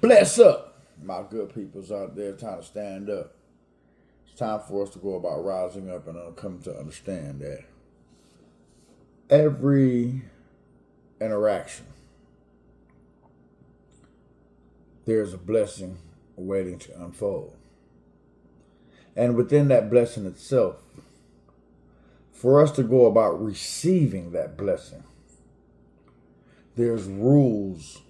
Bless up, my good peoples out there trying to stand up. It's time for us to go about rising up and come to understand that every interaction, there's a blessing waiting to unfold. And within that blessing itself, for us to go about receiving that blessing, there's rules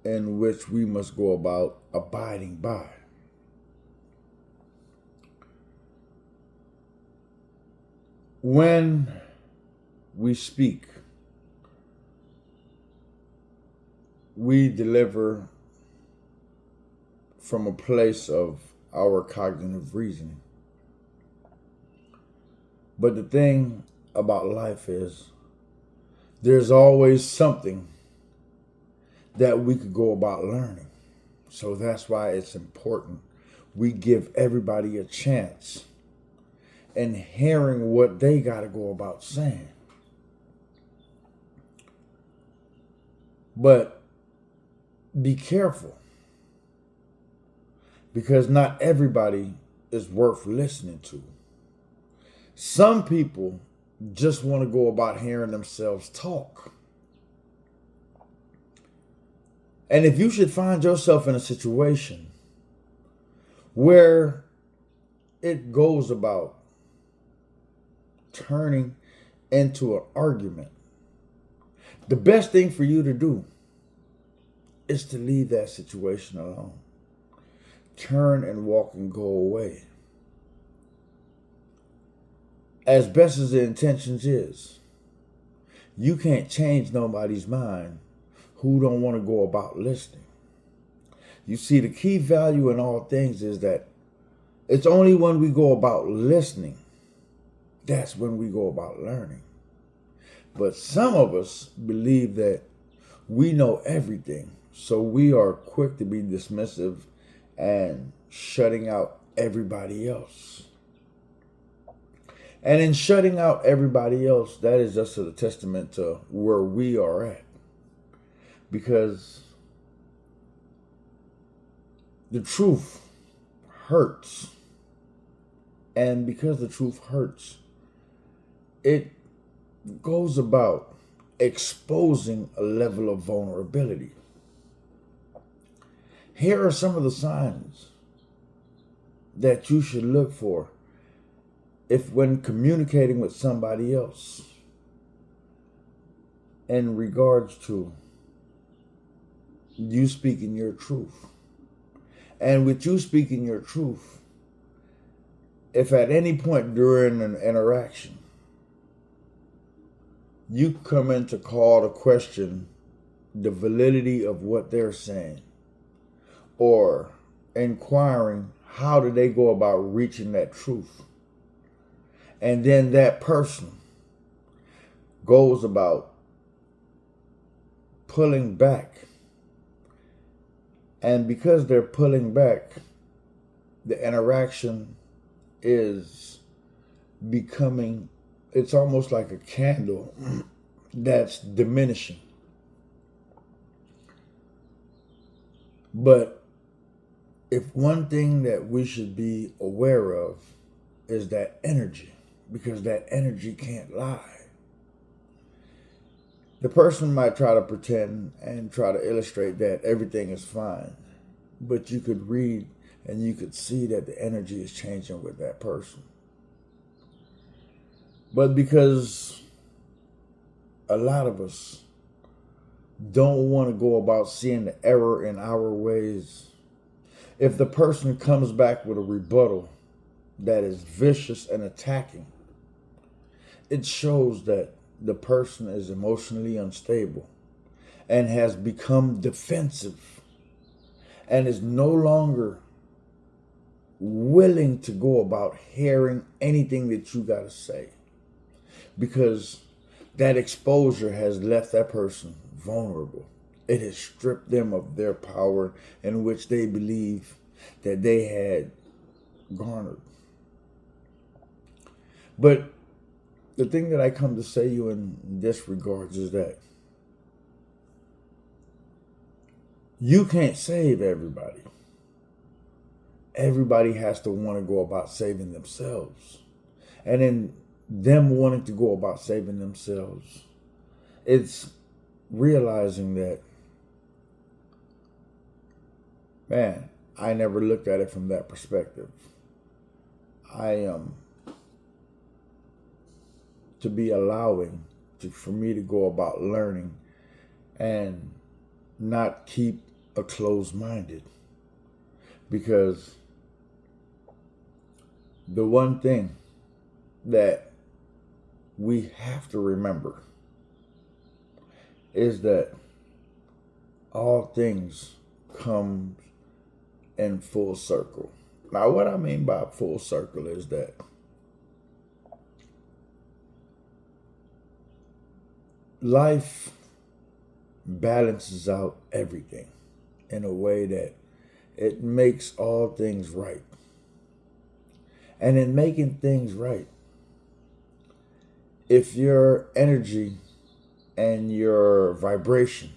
in which we must go about abiding by. When we speak, we deliver from a place of our cognitive reasoning. But the thing about life is there's always something that we could go about learning. So that's why it's important we give everybody a chance in hearing what they got to go about saying. But be careful, because not everybody is worth listening to. Some people just want to go about hearing themselves talk. And if you should find yourself in a situation where it goes about turning into an argument, the best thing for you to do is to leave that situation alone. Turn and walk and go away. As best as the intentions is, you can't change nobody's mind who don't want to go about listening. You see, the key value in all things is that it's only when we go about listening, that's when we go about learning. But some of us believe that we know everything, so we are quick to be dismissive and shutting out everybody else. And in shutting out everybody else, that is just a testament to where we are at. Because the truth hurts. And because the truth hurts, it goes about exposing a level of vulnerability. Here are some of the signs that you should look for if when communicating with somebody else in regards to you speaking your truth. And with you speaking your truth, if at any point during an interaction you come in to call to question the validity of what they're saying, or inquiring how do they go about reaching that truth, and then that person goes about pulling back, and because they're pulling back, the interaction is becoming, it's almost like a candle that's diminishing. But if one thing that we should be aware of is that energy, because that energy can't lie. The person might try to pretend and try to illustrate that everything is fine, but you could read and you could see that the energy is changing with that person. But because a lot of us don't want to go about seeing the error in our ways, if the person comes back with a rebuttal that is vicious and attacking, it shows that the person is emotionally unstable and has become defensive and is no longer willing to go about hearing anything that you got to say, because that exposure has left that person vulnerable. It has stripped them of their power in which they believe that they had garnered. But the thing that I come to say you in this regards is that You can't save everybody. Everybody has to want to go about saving themselves. And in them wanting to go about saving themselves, it's realizing that, man, I never looked at it from that perspective. I am to be allowing for me to go about learning and not keep a closed-minded. Because the one thing that we have to remember is that all things come in full circle. Now, what I mean by full circle is that life balances out everything in a way that it makes all things right. And in making things right, if your energy and your vibration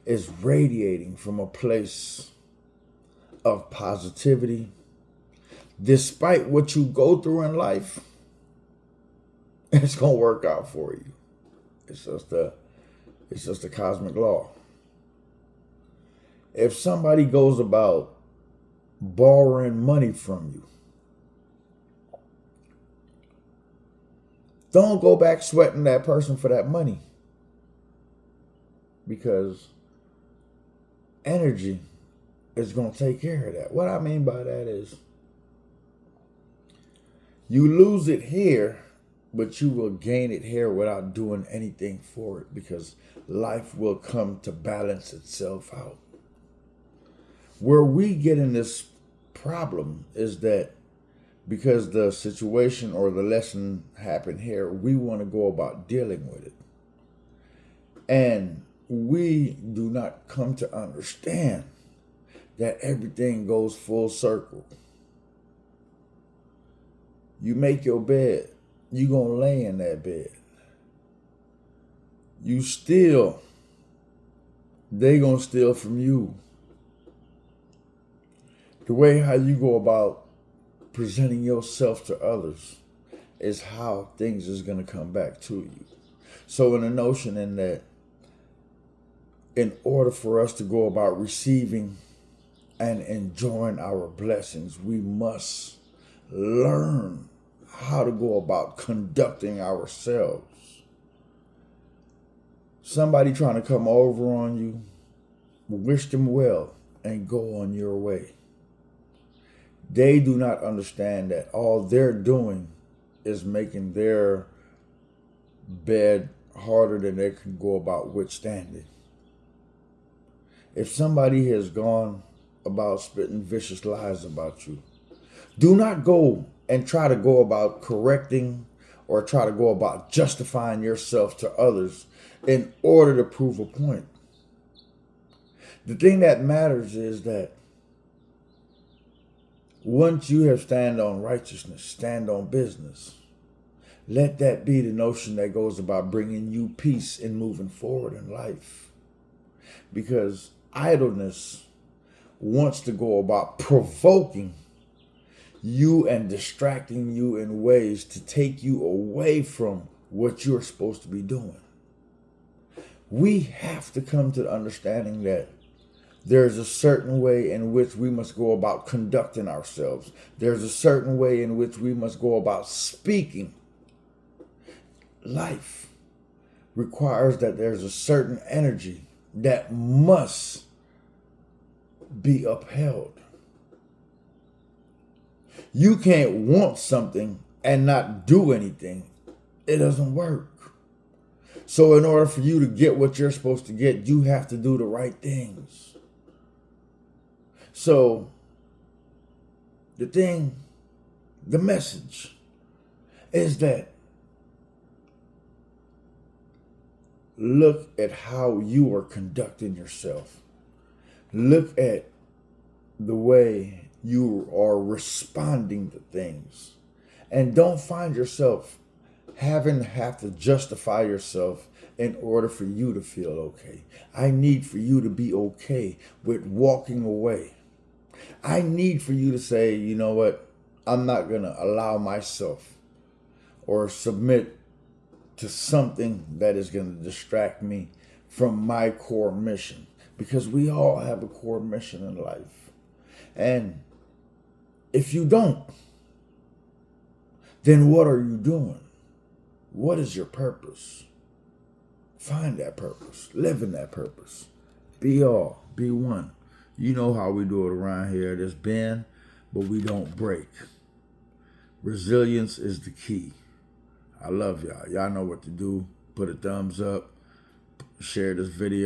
is radiating from a place of positivity, despite what you go through in life, it's going to work out for you. It's just a cosmic law. If somebody goes about borrowing money from you, don't go back sweating that person for that money. Because energy is going to take care of that. What I mean by that is you lose it here, but you will gain it here without doing anything for it, because life will come to balance itself out. Where we get in this problem is that because the situation or the lesson happened here, we want to go about dealing with it. And we do not come to understand that everything goes full circle. You make your bed, you're going to lay in that bed. You steal, they going to steal from you. The way how you go about presenting yourself to others is how things is going to come back to you. So in the notion in that, in order for us to go about receiving and enjoying our blessings, we must learn how to go about conducting ourselves. Somebody trying to come over on you, wish them well and go on your way. They do not understand that all they're doing is making their bed harder than they can go about withstanding. If somebody has gone about spitting vicious lies about you, do not go and try to go about correcting or try to go about justifying yourself to others in order to prove a point. The thing that matters is that once you have stand on righteousness, stand on business, let that be the notion that goes about bringing you peace and moving forward in life. Because idleness wants to go about provoking you and distracting you in ways to take you away from what you're supposed to be doing. We have to come to the understanding that there's a certain way in which we must go about conducting ourselves. There's a certain way in which we must go about speaking. Life requires that there's a certain energy that must be upheld. You can't want something and not do anything. It doesn't work. So in order for you to get what you're supposed to get, you have to do the right things. So the message is that look at how you are conducting yourself. Look at the way you are responding to things. And don't find yourself have to justify yourself in order for you to feel okay. I need for you to be okay with walking away. I need for you to say, you know what, I'm not going to allow myself or submit to something that is going to distract me from my core mission. Because we all have a core mission in life. And if you don't, then what are you doing? What is your purpose? Find that purpose. Live in that purpose. Be all. Be one. You know how we do it around here. There's bend, but we don't break. Resilience is the key. I love y'all. Y'all know what to do. Put a thumbs up. Share this video.